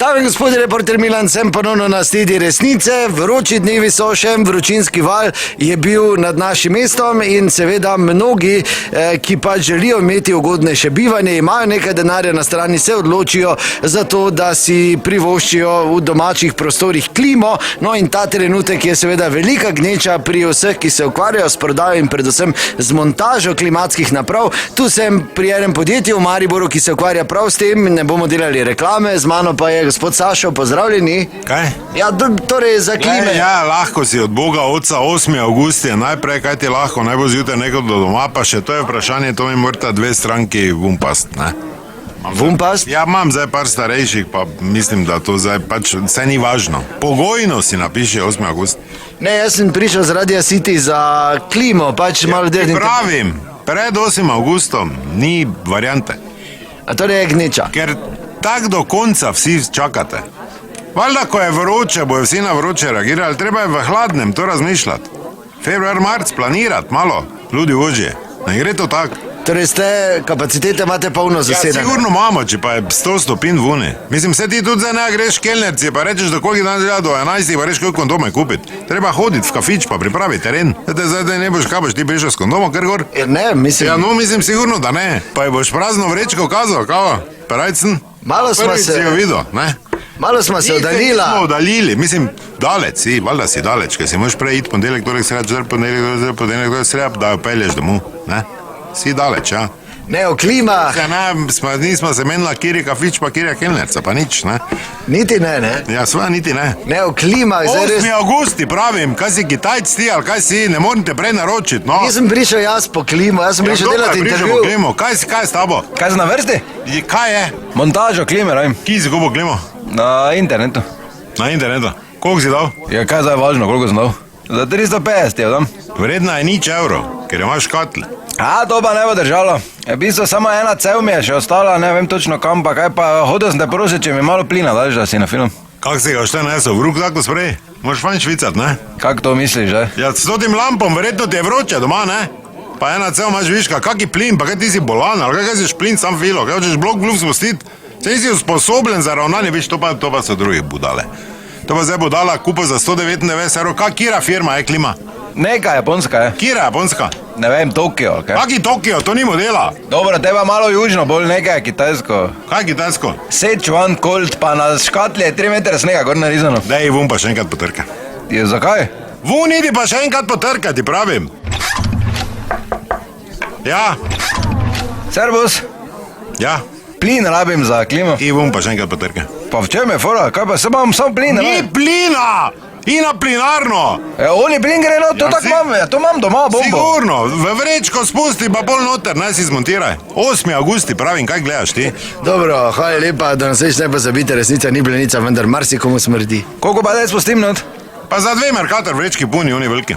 Dame in gospodje, reporter Milan, sem ponovno na stedi resnice. Vroči dnevi so še, vročinski val je bil nad našim mestom in seveda mnogi, ki pa želijo imeti ugodnejše bivanje, imajo nekaj denarja na strani, se odločijo za to, da si privoščijo v domačih prostorih klimo. No in ta trenutek je seveda velika gneča pri vseh, ki se ukvarjajo s prodajo in predvsem z montažo klimatskih naprav. Tu sem pri enem podjetju v Mariboru, ki se ukvarja prav s tem, ne bomo delali reklame, z mano pa je gospod Sašo, pozdravljeni. Kaj? Ja, torej za klime. Ja, lahko si od Boga oca 8. avgust je najprej, kaj ti lahko, naj bo zjutraj nekaj do doma, pa še to je vprašanje, to mi morata dve stranki vumpast, ne? Vumpast? Ja, imam zdaj par starejših, pa mislim, da to zdaj pač vse ni važno. Pogojno si napiši 8. avgust. Ne, jaz sem prišel z Radia City za klimo, pač malo delnim. Pravim, pred 8. avgustom ni variante. A torej je gneča. Ker tak do konca vsi čakate. Valjda, ko je vroče, bojo vsi na vroče reagirali, treba je v hladnem to razmišljati. Februar, marc planirati malo, ljudi ožje. Ne gre to tako. Torej ste, kapacitete imate polno zasedene. Ja, sigurno imamo, če pa je 100 stopinj vune. Mislim, se ti tudi zdaj ne greš kelnerci, pa rečeš, da koliko dan dela do 11, pa reš, koliko kondome kupiti. Treba hoditi v kafič, pa pripraviti teren. Zdaj ne boš, kaj boš ti prišel s kondomom, ker gor? Ne, mislim... Ja, no, mislim sigurno, da ne. Pa je boš prazno vrečko kazal, kao, perajcen. Malo smo Prvič se... si jo videl, ne? Malo smo se oddalila. Nismo oddalili, mislim, dalec si, valjda si dalec, ker si moraš prej iti ponedeljek, torek, sreda, četrtek, ponedeljek, sreda, da jo pelješ domov, ne? Si daleč, ja. Ne, o klimah. Ja, ne, nismo se menila, kjer je kafič, pa kjer je kelnerca, pa nič, ne? Niti ne, ne? Ja, sva, niti ne. Ne, o klimah, zdaj res... 8. avgusti, pravim, kaj si Kitajc ti, ali kaj si, ne moram te prej naročiti, no. Nisem prišel jaz po klimo, jaz sem prišel kdo pa delati je prišel intervju. po klimo? Kaj je s tabo? Kaj si na vrsti? Kaj je? Montažo klime, radim. Kje si kupo klimo? Na internetu. Na internetu. Koliko si dal? Ja, kaj zdaj je važno, koliko sem dal? Za 350 je dam. Vredna je nič evrov, ker imaš škatl. A, to pa ne bo držalo. V bistvu samo ena cev mi je še ostala, ne vem točno kam, pa kaj pa hodil sem te prositi, če mi malo plina daš, da si na film. Kak si ga še nesel, v rukzaku sprej? Moraš fanj švicat, ne? Kak to misliš, že? Ja, s tem lampom, verjetno ti je vroče doma, ne? Pa ena cev imaš viška, kaki plin, pa kaj ti si bolan, ali kaj si šplin sam filo, kaj hočeš blok bluf spustiti? Če nisi usposobljen za ravnanje, viš, to pa so drugi budale. To pa zdaj budala kupo za 199 evrov, kira firma je klima? Neka japonska je. Kira japonska? Ne vem, Tokio, ali kaj? Kaki Tokio, to ni modela. Dobro, teba malo južno, bolj nekaj kitajsko. Kaj kitajsko? Sichuan Colt, pa na škatli je 3 metre snega, gor narizano. Dej, vun pa še enkrat potrka. Je, zakaj? Vun idi pa še enkrat potrka, ti pravim. Ja, Servus, ja, plin rabim za klimo. i vun pa še enkrat potrka. Pa v čem je fora? Kaj pa, samo imam sam plin, Ni ne? plina! I na plinarno! Oni plin gre, no, to Ja, tako si- imam, ja, to imam doma, bombo. Sigurno, v vrečko spusti pa pol noter, naj si zmontiraj. 8. avgusti, pravim, kaj gledaš ti? Dobro, hvala lepa, da nas več ne pozabite, resnica ni blenica, vendar marsikomu smrdi. Koliko pa daj spustim not? Pa za 2 Mercator vrečki puni, oni veliki.